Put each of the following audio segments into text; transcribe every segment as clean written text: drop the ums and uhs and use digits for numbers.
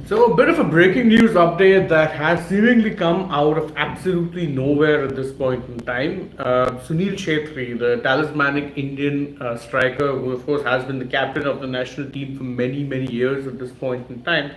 So, a bit of a breaking news update that has seemingly come out of absolutely nowhere at this point in time. Sunil Chhetri, the talismanic Indian striker, who of course has been the captain of the national team for many, many years at this point in time,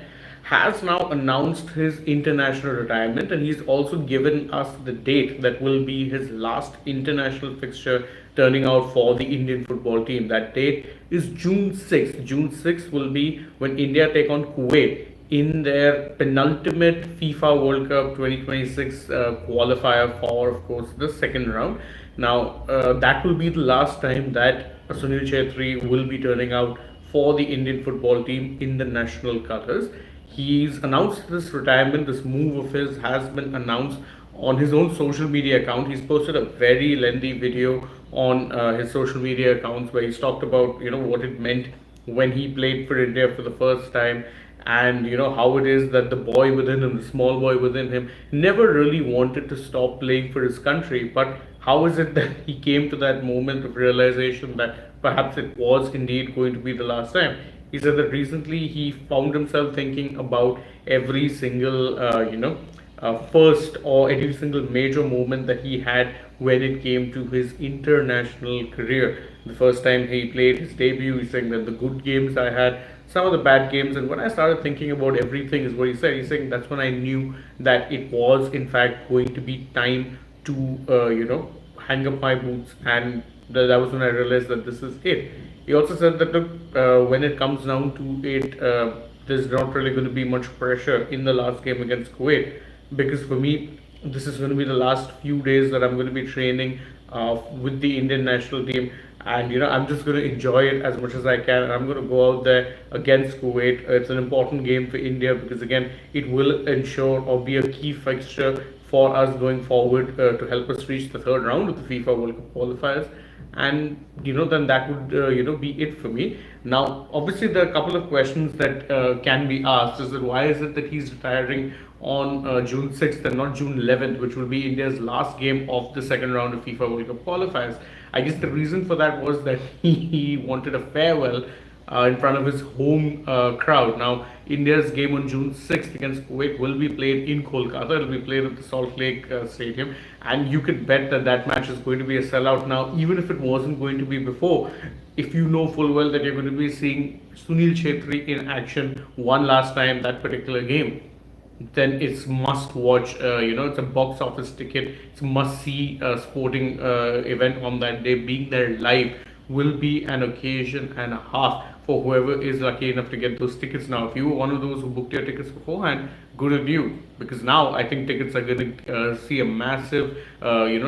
has now announced his international retirement, and he's also given us the date that will be his last international fixture turning out for the Indian football team. That date is June 6th. June 6th will be when India take on Kuwait in their penultimate FIFA World Cup 2026 qualifier for, of course, the second round. Now, that will be the last time that Sunil Chhetri will be turning out for the Indian football team in the national colours. He's announced this retirement. This move of his has been announced on his own social media account. He's posted a very lengthy video on his social media accounts where he's talked about what it meant when he played for India for the first time, and how it is that the boy within him, the small boy within him, never really wanted to stop playing for his country. But how is it that he came to that moment of realization that perhaps it was indeed going to be the last time? He said that recently he found himself thinking about every single first or every single major moment that he had when it came to his international career. The first time he played his debut, he's saying that the good games I had, some of the bad games, and when I started thinking about everything, is what he said. He's saying that's when I knew that it was in fact going to be time to hang up my boots, and that was when I realized that this is it. He also said that look, when it comes down to it, there's not really going to be much pressure in the last game against Kuwait, because for me, this is going to be the last few days that I'm going to be training with the Indian national team, and I'm just going to enjoy it as much as I can. And I'm going to go out there against Kuwait. It's an important game for India because again, it will ensure or be a key fixture for us going forward to help us reach the third round of the FIFA World Cup qualifiers. And then that would be it for me. Now obviously there are a couple of questions that can be asked. Is that why is it that he's retiring on June 6th and not June 11th, which will be India's last game of the second round of FIFA World Cup qualifiers? I guess the reason for that was that he wanted a farewell in front of his home crowd. Now, India's game on June 6th against Kuwait will be played in Kolkata. It will be played at the Salt Lake Stadium, and you could bet that that match is going to be a sellout. Now, even if it wasn't going to be before, if you know full well that you're going to be seeing Sunil Chhetri in action one last time that particular game, then it's must watch. It's a box office ticket. It's a must see sporting event on that day. Being there live will be an occasion and a half for whoever is lucky enough to get those tickets. Now, if you were one of those who booked your tickets beforehand, good on you, because now I think tickets are going to see a massive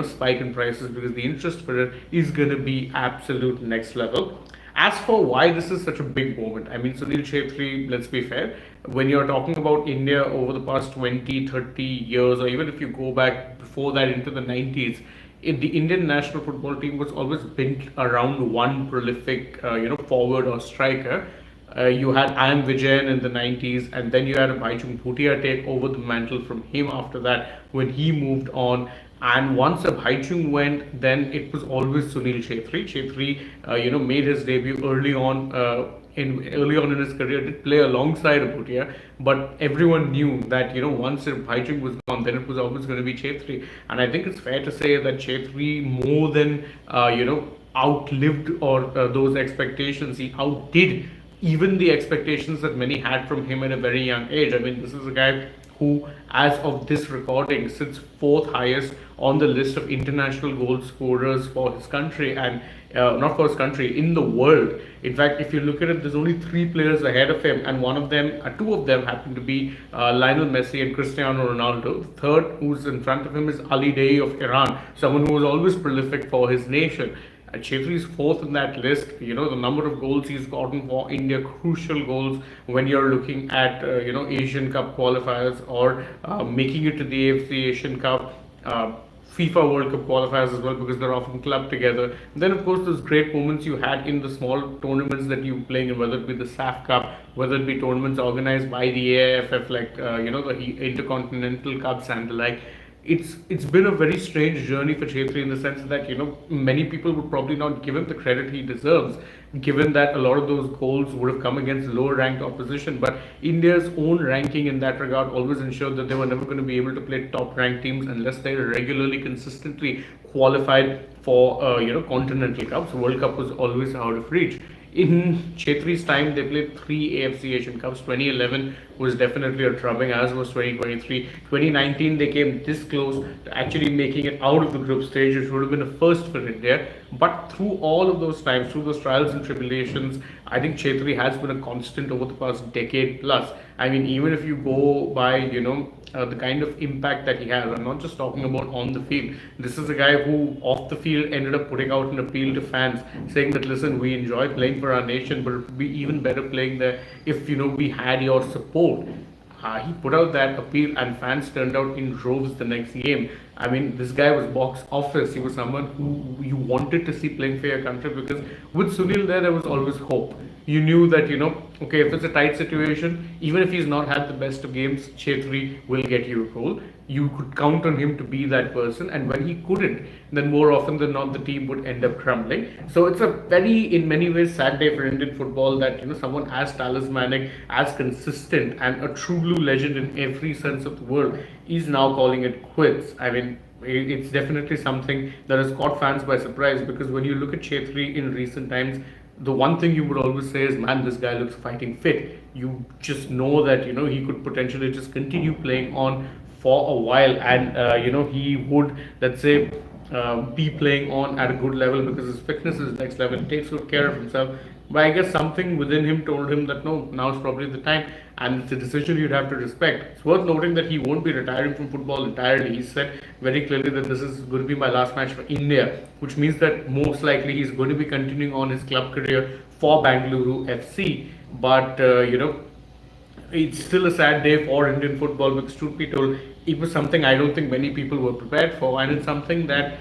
spike in prices, because the interest for it is going to be absolute next level. As for why this is such a big moment, I mean, Sunil Chhetri, let's be fair, when you're talking about India over the past 20, 30 years, or even if you go back before that into the 90s, the Indian national football team was always built around one prolific, forward or striker. You had Am Vijayan in the 90s, and then you had a Baichung Bhutia take over the mantle from him after that when he moved on. And once a Baichung went, then it was always Sunil Chhetri. Chhetri, made his debut early on. Early on in his career, did play alongside Bhutia, but everyone knew that once Baichung was gone, then it was always going to be Chhetri. And I think it's fair to say that Chhetri more than outlived or those expectations. He outdid even the expectations that many had from him at a very young age. I mean, this is a guy who, as of this recording, sits fourth highest on the list of international goal scorers for his country, and not for his country, in the world. In fact, if you look at it, there's only three players ahead of him, and two of them happen to be Lionel Messi and Cristiano Ronaldo. The third, who's in front of him, is Ali Day of Iran, someone who was always prolific for his nation. Chhetri is fourth in that list. The number of goals he's gotten for India, crucial goals when you're looking at Asian Cup qualifiers or making it to the AFC Asian Cup, FIFA World Cup qualifiers as well, because they're often clubbed together. And then of course those great moments you had in the small tournaments that you were playing in, whether it be the SAF Cup, whether it be tournaments organized by the AIFF like the Intercontinental Cups and the like. it's been a very strange journey for Chetri in the sense that many people would probably not give him the credit he deserves, given that a lot of those goals would have come against lower ranked opposition. But India's own ranking in that regard always ensured that they were never going to be able to play top ranked teams unless they regularly, consistently qualified for continental cups. World Cup was always out of reach. In Chetri's time, they played three AFC Asian Cups. 2011 was definitely a drubbing, as was 2023. 2019, they came this close to actually making it out of the group stage, which would have been a first for India. But through all of those times, through those trials and tribulations, I think Chetri has been a constant over the past decade plus. I mean, even if you go by, the kind of impact that he has, I'm not just talking about on the field. This is a guy who, off the field, ended up putting out an appeal to fans, saying that, listen, we enjoy playing for our nation, but it would be even better playing there if, we had your support. He put out that appeal, and fans turned out in droves the next game. I mean, this guy was box office. He was someone who you wanted to see playing for your country, because with Sunil there was always hope. You knew that, okay, if it's a tight situation, even if he's not had the best of games, Chetri will get you a goal. You could count on him to be that person, and when he couldn't, then more often than not, the team would end up crumbling. So it's a very, in many ways, sad day for Indian football that, someone as talismanic, as consistent, and a true blue legend in every sense of the word is now calling it quits. I mean, it's definitely something that has caught fans by surprise, because when you look at Chetri in recent times, the one thing you would always say is, man, this guy looks fighting fit. You just know that, he could potentially just continue playing on for a while, and, he would, let's say, be playing on at a good level because his fitness is next level. He takes good care of himself. But I guess something within him told him that no, now is probably the time, and it's a decision you'd have to respect. It's worth noting that he won't be retiring from football entirely. He said very clearly that this is going to be my last match for India, which means that most likely he's going to be continuing on his club career for Bangalore FC. But, it's still a sad day for Indian football, because truth be told, it was something I don't think many people were prepared for, and it's something that,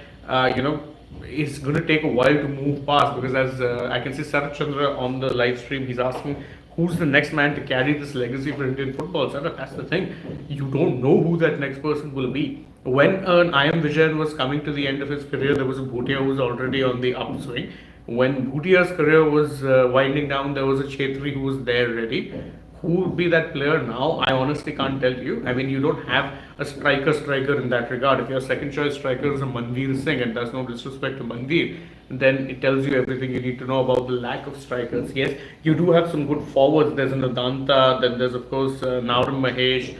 it's going to take a while to move past, because as I can see Sarat Chandra on the live stream, he's asking who's the next man to carry this legacy for Indian football. Sarat, that's the thing. You don't know who that next person will be. When I am Vijayan was coming to the end of his career, there was a Bhutia who was already on the upswing. When Bhutia's career was winding down, there was a Chetri who was there ready. Who would be that player now? I honestly can't tell you. I mean, you don't have a striker in that regard. If your second choice striker is a Manveer Singh, and there's no disrespect to Manveer, then it tells you everything you need to know about the lack of strikers. Yes, you do have some good forwards. There's an Adanta, then there's of course Nauram Mahesh.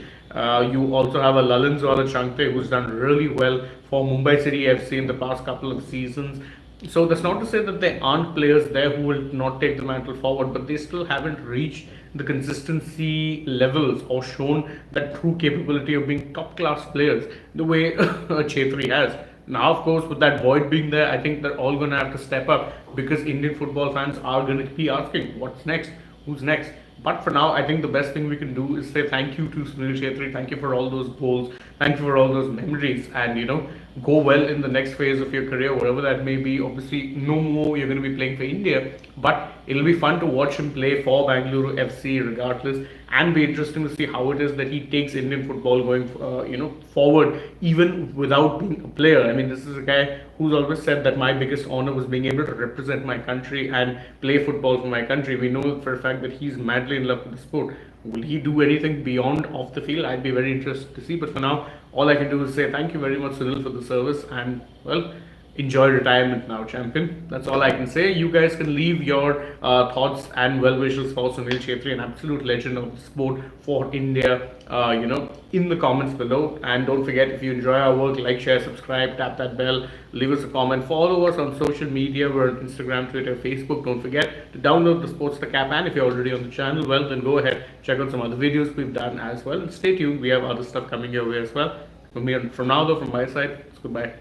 You also have a Lalinzwala Changte, who's done really well for Mumbai City FC in the past couple of seasons. So that's not to say that there aren't players there who will not take the mantle forward, but they still haven't reached the consistency levels or shown that true capability of being top class players the way Chetri has. Now, of course, with that void being there, I think they're all going to have to step up, because Indian football fans are going to be asking, what's next? Who's next? But for now, I think the best thing we can do is say thank you to Sunil Chhetri. Thank you for all those goals. Thank you for all those memories. And, go well in the next phase of your career, whatever that may be. Obviously, no more you're going to be playing for India, but it'll be fun to watch him play for Bangalore FC regardless, and be interesting to see how it is that he takes Indian football going, forward, even without being a player. I mean, this is a guy who's always said that my biggest honor was being able to represent my country and play football for my country. We know for a fact that he's madly in love with the sport. Will he do anything beyond off the field? I'd be very interested to see. But for now, all I can do is say thank you very much, Sunil, for the service, and well, enjoy retirement now, champion. That's all I can say. You guys can leave your thoughts and well wishes for Sunil Chhetri, an absolute legend of the sport for India, in the comments below. And don't forget, if you enjoy our work, like, share, subscribe, tap that bell, leave us a comment, follow us on social media. We're on Instagram, Twitter, Facebook. Don't forget to download the Sportster app, and if you're already on the channel, well, then go ahead, check out some other videos we've done as well, and stay tuned. We have other stuff coming your way as well. From now though, from my side, it's goodbye.